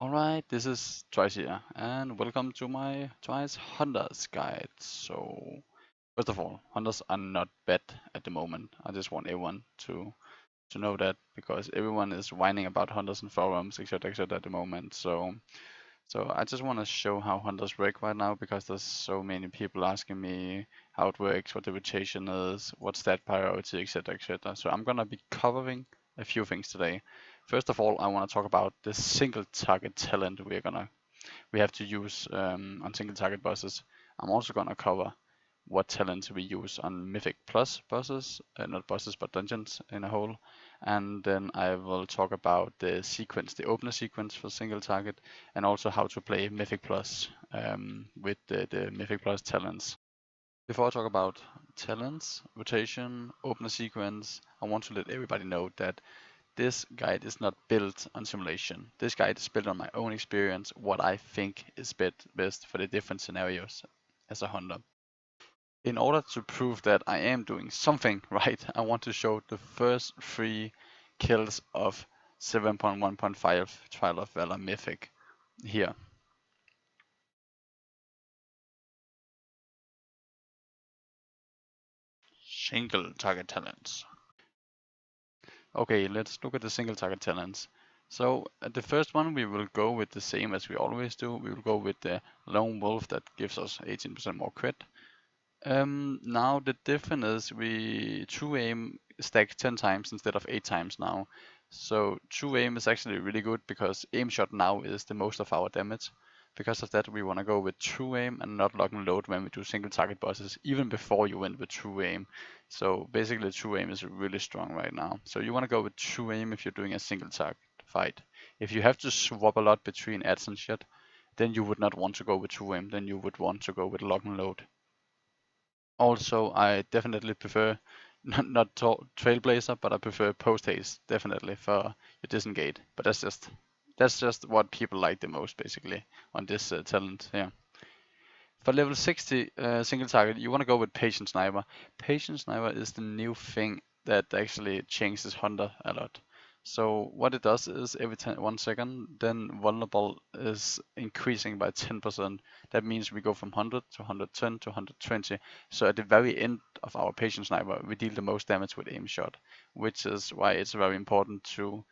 Alright, this is Twise here, and welcome to my Twise Hunters guide. So, first of all, hunters are not bad at the moment. I just want everyone to know that because everyone is whining about hunters and forums, etc., at the moment. So I just want to show how hunters work right now because there's so many people asking me how it works, what the rotation is, what's that priority, etc. So I'm gonna be covering a few things today. First of all, I want to talk about the single target talent we have to use on single target bosses. I'm also gonna cover what talents we use on Mythic Plus bosses, not bosses but dungeons in a whole. And then I will talk about the sequence, the opener sequence for single target, and also how to play Mythic Plus with the Mythic Plus talents. Before I talk about talents, rotation, opener sequence, I want to let everybody know that this guide is not built on simulation. This guide is built on my own experience, what I think is best for the different scenarios as a hunter. In order to prove that I am doing something right, I want to show the first 3 kills of 7.1.5 Trial of Valor Mythic here. Single target talents. Okay, let's look at the single target talents. So at the first one we will go with the same as we always do. We will go with the Lone Wolf that gives us 18% more crit. Now the difference is we true aim stack 10 times instead of 8 times now. So true aim is actually really good because aim shot now is the most of our damage. Because of that we want to go with true aim and not lock and load when we do single target bosses, even before you went with true aim. So basically true aim is really strong right now. So you want to go with true aim if you're doing a single target fight. If you have to swap a lot between ads and shit, then you would not want to go with true aim, then you would want to go with lock and load. Also, I definitely prefer not Trailblazer, but I prefer Post Haste definitely for your disengage. But that's just what people like the most basically on this talent. Yeah. For level 60 single target, you want to go with Patient Sniper. Patient Sniper is the new thing that actually changes Hunter a lot. So what it does is every 1 second, then vulnerable is increasing by 10%. That means we go from 100 to 110 to 120. So at the very end of our Patient Sniper, we deal the most damage with aim shot, which is why it's very important to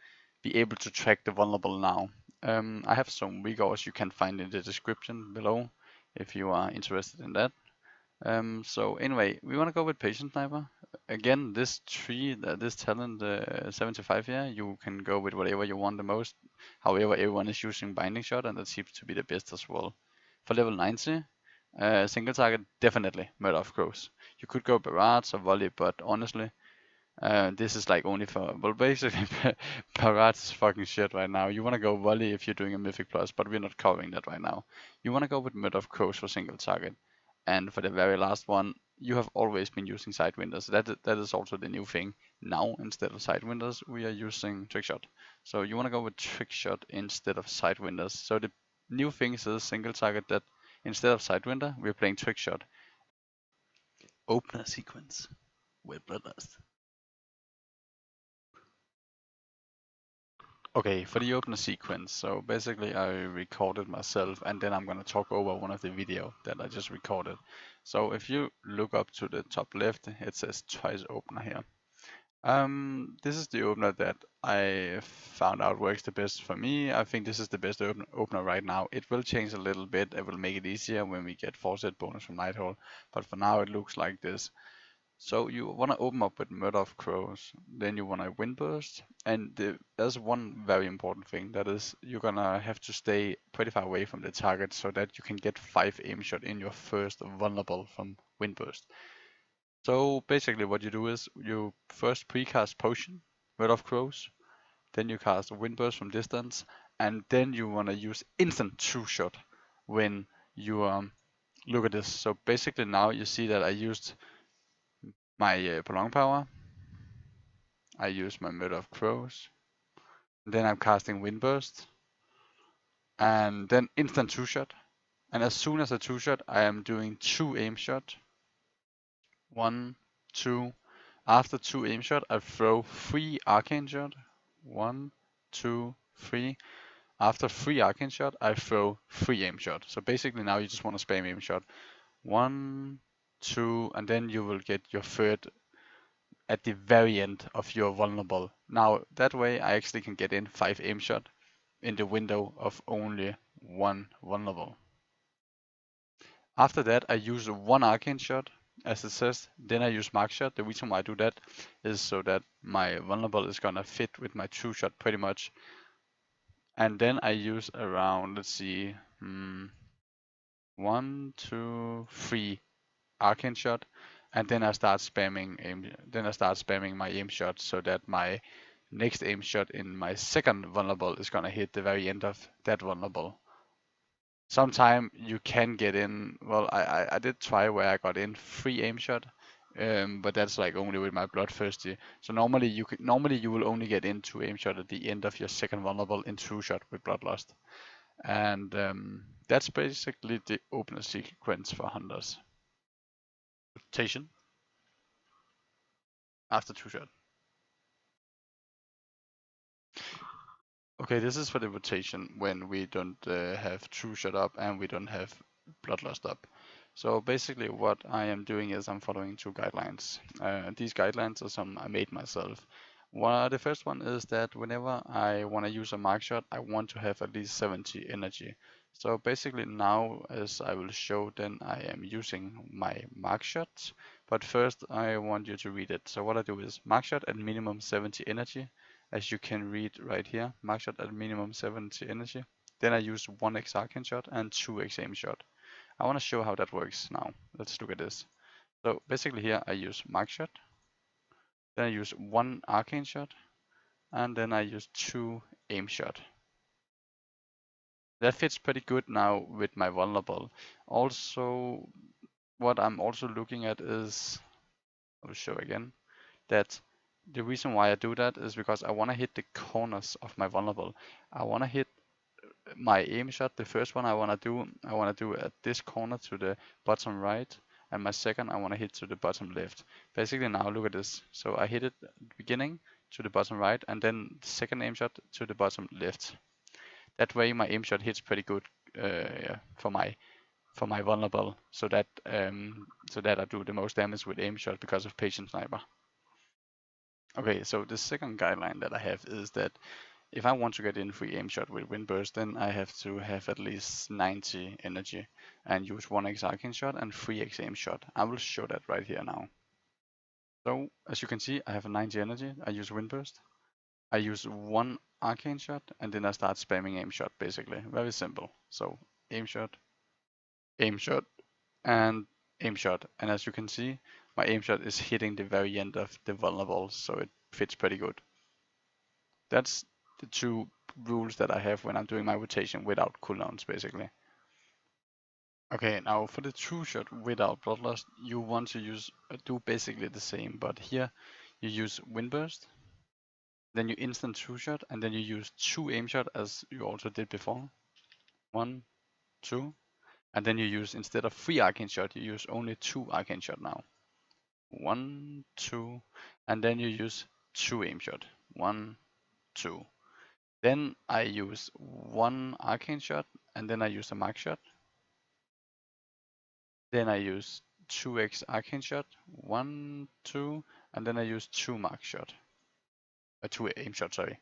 be able to track the vulnerable now. I have some resources you can find in the description below if you are interested in that. So anyway, we want to go with Patient Sniper. Again, this talent, 75 here, you can go with whatever you want the most. However, everyone is using Binding Shot, and that seems to be the best as well. For level 90, single target, definitely Murder of Crows. You could go Barrage or Volley, but honestly, this is like only for, well, basically, Barrage is fucking shit right now. You want to go Volley if you're doing a Mythic Plus, but we're not covering that right now. You want to go with Murder of Crows for single target. And for the very last one, you have always been using Sidewinders. That is also the new thing. Now, instead of Sidewinders, we are using Trickshot. So you want to go with Trickshot instead of Sidewinders. So the new thing is single target that instead of Sidewinder, we're playing Trickshot. Opener sequence with Bloodlust. Okay, for the opener sequence, so basically I recorded myself and then I'm gonna talk over one of the video that I just recorded. So if you look up to the top left, it says Twise opener here. This is the opener that I found out works the best for me. I think this is the best opener right now. It will change a little bit. It will make it easier when we get 4-set bonus from Nighthall, but for now it looks like this. So you want to open up with Murder of Crows, then you want to Windburst, and there's one very important thing, that is you're gonna have to stay pretty far away from the target so that you can get 5 aim shot in your first vulnerable from Windburst. So basically what you do is you first precast Potion, Murder of Crows, then you cast Windburst from distance, and then you want to use instant true shot when you look at this. So basically now you see that I used my prolong power. I use my Murder of Crows. Then I'm casting Windburst. And then instant two shot. And as soon as a two shot, I am doing 2 aim shot. 1, 2. After 2 aim shot, I throw 3 arcane shot. 1, 2, 3. After 3 arcane shot, I throw 3 aim shot. So basically now you just want to spam aim shot. 1, 2, and then you will get your third at the very end of your vulnerable. Now that way I actually can get in 5 aim shot in the window of only 1 vulnerable. After that I use 1 arcane shot as it says, then I use mark shot. The reason why I do that is so that my vulnerable is gonna fit with my true shot pretty much. And then I use around, let's see, 1, 2, 3 arcane shot, and then I start spamming aim. Then I start spamming my aim shot so that my next aim shot in my second vulnerable is gonna hit the very end of that vulnerable. Sometime you can get in. Well, I did try where I got in 3 aim shot, but that's like only with my bloodthirsty. So normally you will only get in 2 aim shot at the end of your second vulnerable in true shot with bloodlust, and that's basically the opener sequence for hunters. Rotation after true shot. Okay, this is for the rotation when we don't have true shot up and we don't have bloodlust up. So basically what I am doing is I'm following 2 guidelines. These guidelines are some I made myself. The first one is that whenever I want to use a mark shot, I want to have at least 70 energy. So basically now, as I will show, then I am using my mark shots. But first I want you to read it. So what I do is mark shot at minimum 70 energy. As you can read right here, mark shot at minimum 70 energy. Then I use 1x arcane shot and 2x aim shot. I want to show how that works now. Let's look at this. So basically here I use mark shot, then I use 1 arcane shot, and then I use 2 aim shot. That fits pretty good now with my vulnerable. Also, what I'm also looking at is, I'll show again, that the reason why I do that is because I want to hit the corners of my vulnerable. I want to hit my aim shot, the first one I want to do at this corner to the bottom right, and my second I want to hit to the bottom left. Basically now look at this. So I hit it at the beginning to the bottom right, and then the second aim shot to the bottom left. That way my aim shot hits pretty good for my vulnerable, so that I do the most damage with aim shot because of patient sniper. Okay, so the second guideline that I have is that if I want to get in free aim shot with windburst, then I have to have at least 90 energy and use 1x arcane shot and 3x aim shot. I will show that right here now. So as you can see, I have 90 energy. I use windburst. I use 1 arcane shot and then I start spamming aim shot basically. Very simple. So aim shot, and aim shot. And as you can see, my aim shot is hitting the very end of the vulnerable, so it fits pretty good. That's the 2 rules that I have when I'm doing my rotation without cooldowns, basically. Okay, now for the true shot without bloodlust, you want to do basically the same, but here you use windburst, then you instant true shot, and then you use 2 aim shot as you also did before. 1, 2, and then you use, instead of 3 arcane shot, you use only 2 arcane shot now. 1, 2, and then you use 2 aim shot. 1, 2. Then I use 1 arcane shot, and then I use a mark shot. Then I use 2x arcane shot, 1, 2, and then I use 2 mark shot. 2 aim shot, sorry.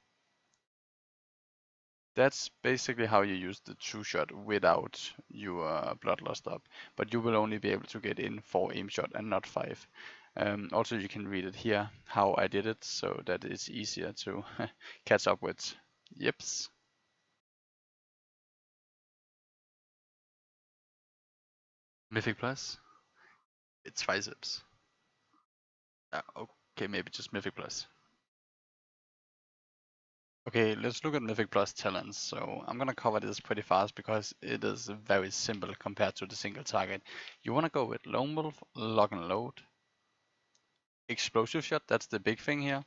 That's basically how you use the true shot without your bloodlust up. But you will only be able to get in 4 aim shot and not 5. Also, you can read it here, how I did it, so that it's easier to catch up with. Yips. Mythic Plus? It's triceps. Okay, maybe just Mythic Plus. Okay, let's look at Mythic Plus talents. So I'm gonna cover this pretty fast because it is very simple compared to the single target. You wanna go with Lone Wolf, Lock and Load, Explosive Shot, that's the big thing here,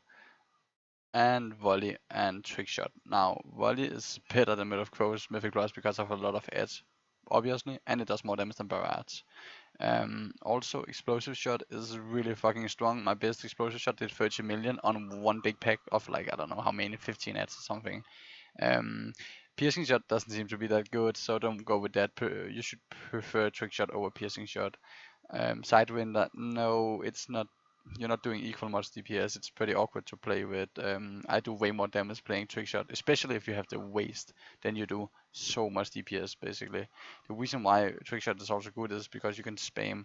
and Volley and Trick Shot. Now, Volley is better than Mythic Plus because of a lot of edge, obviously, and it does more damage than Barrage. Also, Explosive Shot is really fucking strong. My best Explosive Shot did 30 million on one big pack of like, I don't know how many, 15 ads or something. Piercing shot doesn't seem to be that good, so don't go with that. You should prefer trick shot over piercing shot. Sidewinder, no, it's not. You're not doing equal much DPS. It's pretty awkward to play with. I do way more damage playing trick shot, especially if you have the waste. Then you do so much DPS basically. The reason why trick shot is also good is because you can spam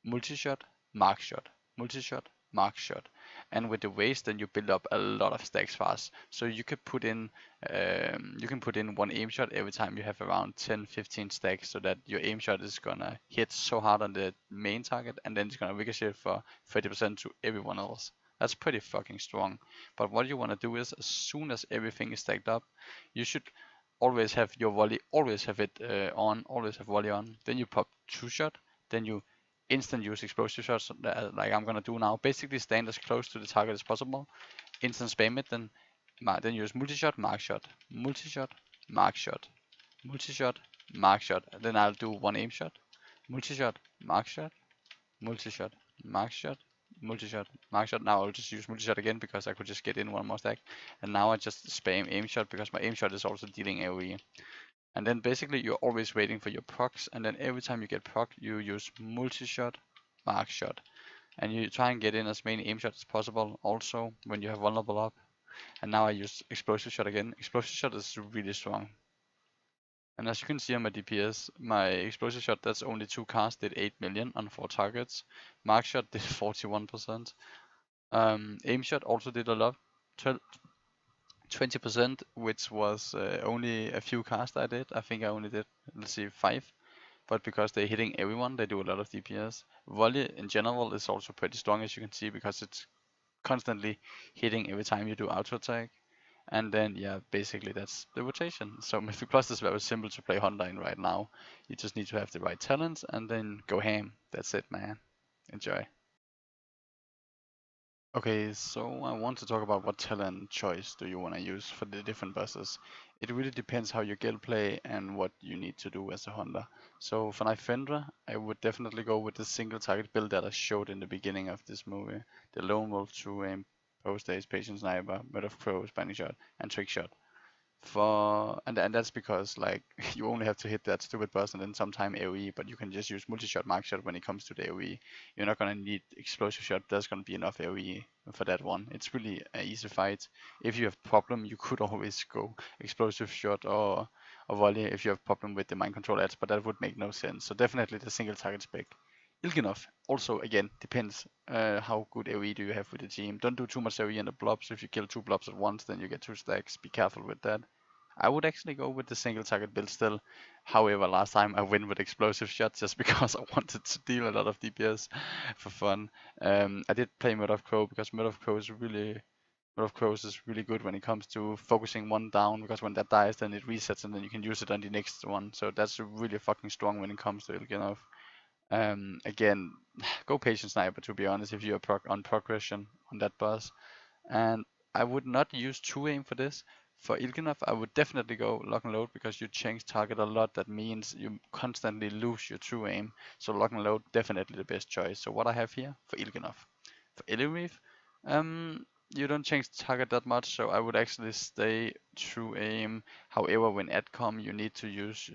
multi-shot, mark shot, multi-shot, mark shot. And with the waste, then you build up a lot of stacks fast. So you could put in, you can put in one aim shot every time you have around 10, 15 stacks, so that your aim shot is gonna hit so hard on the main target, and then it's gonna ricochet for 30% to everyone else. That's pretty fucking strong. But what you wanna do is, as soon as everything is stacked up, you should always have your volley, always have it on, always have volley on. Then you pop two shot, then you instant use explosive shots like I'm gonna do now. Basically stand as close to the target as possible, instant spam it, then use multi-shot, mark shot, multi-shot, mark shot, multi-shot, mark shot. Then I'll do one aim shot, multi-shot, mark shot, multi-shot, mark shot, multi-shot, mark shot. Now I'll just use multi-shot again because I could just get in one more stack. And now I just spam aim shot because my aim shot is also dealing AoE. And then basically you're always waiting for your procs, and then every time you get proc, you use multi-shot, mark shot. And you try and get in as many aim shots as possible also when you have vulnerable up. And now I use explosive shot again. Explosive shot is really strong. And as you can see on my DPS, my explosive shot, that's only 2 casts, did 8 million on 4 targets. Mark shot did 41%. Aim shot also did a lot, 20%, which was only a few casts I did. I think I only did, let's see, 5. But because they're hitting everyone, they do a lot of DPS. Volley in general is also pretty strong, as you can see, because it's constantly hitting every time you do auto attack. And then, yeah, basically that's the rotation. So Mythic Plus is very simple to play Honda in right now. You just need to have the right talents and then go ham. That's it, man. Enjoy. Okay, so I want to talk about what talent choice do you want to use for the different bosses. It really depends how you guild play and what you need to do as a hunter. So for Fendra, I would definitely go with the single target build that I showed in the beginning of this movie. The Lone Wolf, True Aim, Post Ace, Patient Sniper, Murder of Crow, Spanning Shot, and Trick Shot. And that's because like you only have to hit that stupid boss and then sometime AoE, but you can just use multi-shot, mark shot when it comes to the AoE. You're not gonna need explosive shot. There's gonna be enough AoE for that one. It's really an easy fight. If you have problem, you could always go explosive shot or volley if you have problem with the mind control ads, but that would make no sense. So definitely the single target spec. Il'gynoth also again depends how good AoE do you have with the team. Don't do too much AoE on the blobs. If you kill 2 blobs at once, then you get 2 stacks. Be careful with that. I would actually go with the single target build still. However, last time I went with explosive shots just because I wanted to deal a lot of DPS for fun. I did play Murder of Crow because Murder of Crow is really good when it comes to focusing one down, because when that dies then it resets and then you can use it on the next one. So that's really fucking strong when it comes to Il'gynoth. Again, go Patient Sniper to be honest if you're on progression on that boss. And I would not use true aim for this. For Il'gynoth, I would definitely go lock and load because you change target a lot. That means you constantly lose your true aim. So lock and load definitely the best choice. So what I have here for Il'gynoth. For Illyreef, you don't change the target that much, so I would actually stay true aim. However, when AdCom you need to use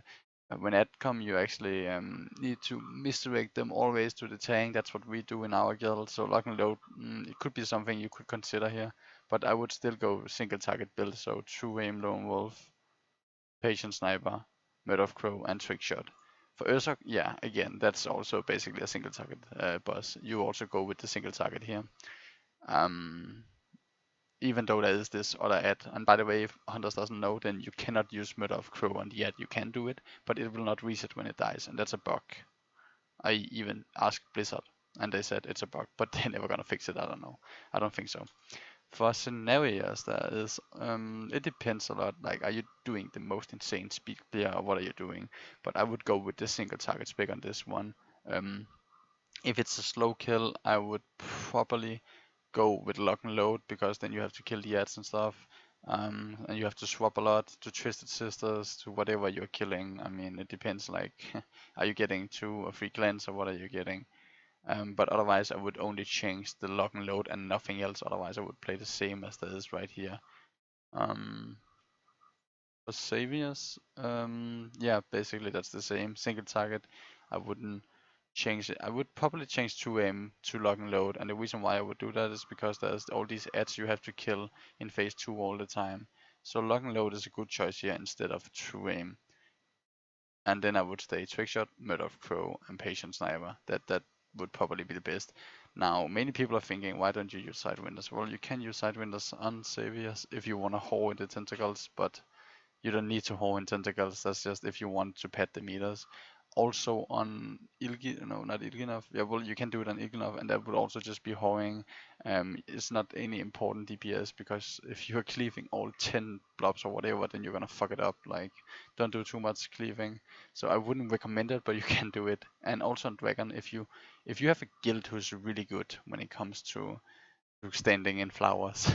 when AdCom you actually need to misdirect them always to the tank. That's what we do in our guild. So lock and load, it could be something you could consider here, but I would still go single target build. So true aim, lone wolf, patient sniper, murder of crow, and trick shot. For Ursak, yeah, again, that's also basically a single target boss. You also go with the single target here. Um, Even though there is this other ad. And by the way, if Hunters doesn't know, then you cannot use Murder of Crow on the ad. You can do it, but it will not reset when it dies, and that's a bug. I even asked Blizzard, and they said it's a bug, but they're never gonna fix it. I don't know. I don't think so. For scenarios, there is it depends a lot. Like, are you doing the most insane speed clear, or what are you doing? But I would go with the single target spec on this one. If it's a slow kill, I would probably go with lock and load because then you have to kill the ads and stuff. And you have to swap a lot to Twisted Sisters, to whatever you're killing. I mean, it depends, like, are you getting 2 or 3 clans or what are you getting? But otherwise I would only change the lock and load and nothing else. Otherwise I would play the same as there is right here. Um, For saviors, yeah, basically that's the same. Single target, I wouldn't change it. I would probably change 2 aim to lock and load, and the reason why I would do that is because there's all these ads you have to kill in phase 2 all the time. So lock and load is a good choice here instead of 2 aim. And then I would stay trickshot, murder of crow, and patient sniper. That would probably be the best. Now, many people are thinking, why don't you use sidewinders? Well, you can use sidewinders on saviors if you want to hold the tentacles, but you don't need to hold in tentacles. That's just if you want to pet the meters. Also on Ilgi, no, not Ilginov. Yeah, well, you can do it on Ilginov, and that would also just be hoeing. It's not any important DPS because if you're cleaving all 10 blobs or whatever, then you're gonna fuck it up. Like, don't do too much cleaving. So I wouldn't recommend it, but you can do it. And also on Dragon, if you have a guild who's really good when it comes to standing in flowers.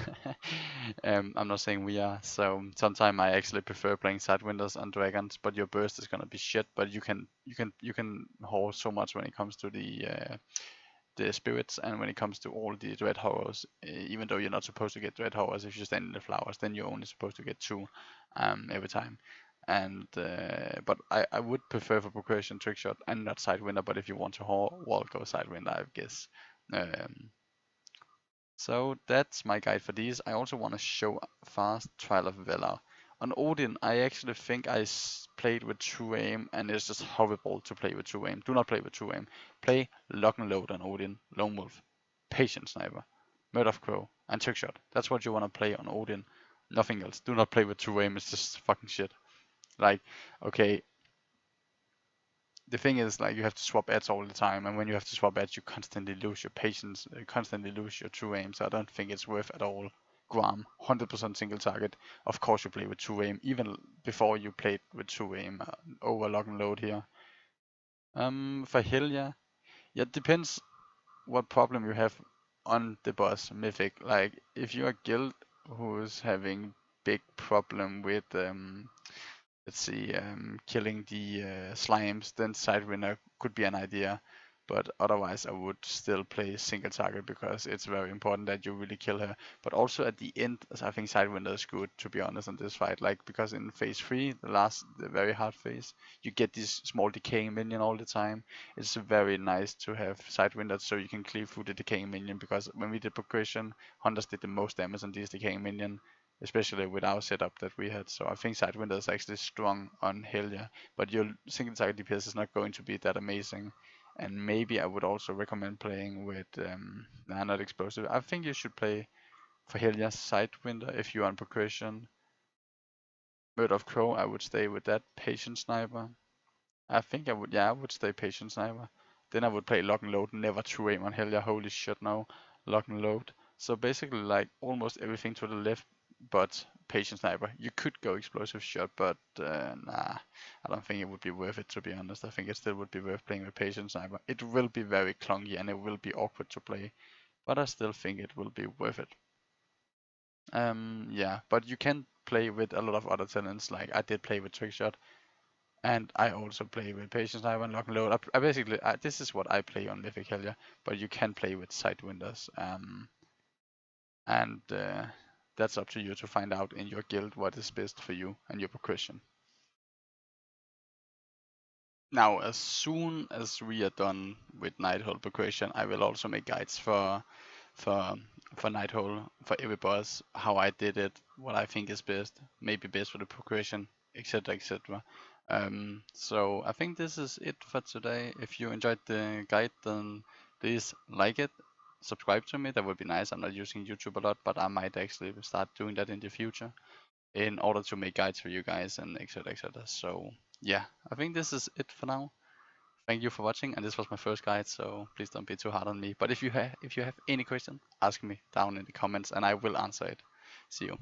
I'm not saying we are. So sometimes I actually prefer playing sidewinders on dragons, but your burst is gonna be shit. But you can haul so much when it comes to the spirits and when it comes to all the dread horrors. Even though you're not supposed to get dread horrors if you stand in the flowers, then you're only supposed to get 2 every time. And but I would prefer for progression trickshot and not sidewinder. But if you want to haul, well, go sidewinder, I guess. Um, so that's my guide for these. I also want to show fast Trial of Valor. On Odin, I actually think I played with true aim, and it's just horrible to play with true aim. Do not play with true aim. Play lock and load on Odin, Lone Wolf, Patient Sniper, Murder of Crow, and Trickshot. That's what you want to play on Odin. Nothing else. Do not play with true aim. It's just fucking shit. Like, okay, the thing is, like, you have to swap ads all the time, and when you have to swap ads, you constantly lose your patience, you constantly lose your true aim. So I don't think it's worth at all. Guam, 100% single target. Of course, you play with true aim, even before you played with true aim over lock and load here. For Helia, yeah, it depends what problem you have on the boss Mythic. Like, if you're a guild who's having big problem with let's see, killing the slimes, then Sidewinder could be an idea. But otherwise, I would still play single target because it's very important that you really kill her. But also at the end, I think Sidewinder is good, to be honest, in this fight. Like, because in phase 3, the very hard phase, you get this small decaying minion all the time. It's very nice to have Sidewinder so you can cleave through the decaying minion, because when we did progression, Hunters did the most damage on these decaying minion, especially with our setup that we had. So I think Sidewinder is actually strong on Helia, but your single target DPS is not going to be that amazing. And maybe I would also recommend playing with, nah, not explosive. I think you should play for Helia Sidewinder if you're on progression. Bird of Crow, I would stay with that. Patient Sniper. I think I would, yeah, I would stay Patient Sniper. Then I would play Lock and Load, never true aim on Helia. Holy shit, no. Lock and Load. So basically, like, almost everything to the left, but Patient Sniper. You could go Explosive Shot, but nah, I don't think it would be worth it, to be honest. I think it still would be worth playing with Patient Sniper. It will be very clunky and it will be awkward to play, but I still think it will be worth it. Yeah, but you can play with a lot of other talents. Like, I did play with Trickshot, and I also play with Patience Sniper and Lock and Load. This is what I play on Mythic Helia, but you can play with Sidewinders. And that's up to you to find out in your guild what is best for you and your progression. Now, as soon as we are done with Nighthole progression, I will also make guides for for Nighthole, for every boss, how I did it, what I think is best, maybe best for the progression, etc., etc. So I think this is it for today. If you enjoyed the guide, then please like it, subscribe to me. That would be nice. I'm not using YouTube a lot, but I might actually start doing that in the future in order to make guides for you guys and etc., etc. So yeah, I think this is it for now. Thank you for watching, and this was my first guide, so please don't be too hard on me. But if you have any question, ask me down in the comments, and I will answer it. See you.